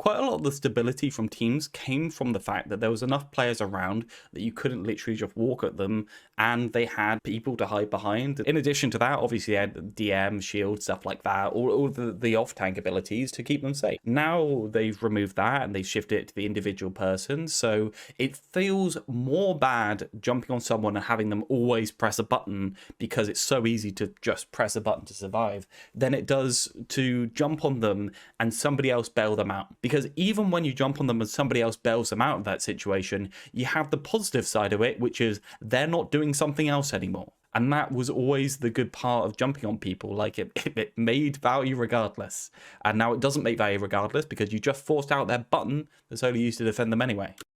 quite a lot of the stability from teams came from the fact that there was enough players around that you couldn't literally just walk at them, and they had people to hide behind. In addition to that, obviously they had DM, shield, stuff like that, all the off-tank abilities to keep them safe. Now they've removed that and they've shifted it to the individual person, so it feels more bad jumping on someone and having them always press a button because it's so easy to just press a button to survive than it does to jump on them and somebody else bail them out. Because even when you jump on them and somebody else bails them out of that situation, you have the positive side of it, which is they're not doing something else anymore. And that was always the good part of jumping on people. Like it made value regardless. And now it doesn't make value regardless because you just forced out their button that's only used to defend them anyway.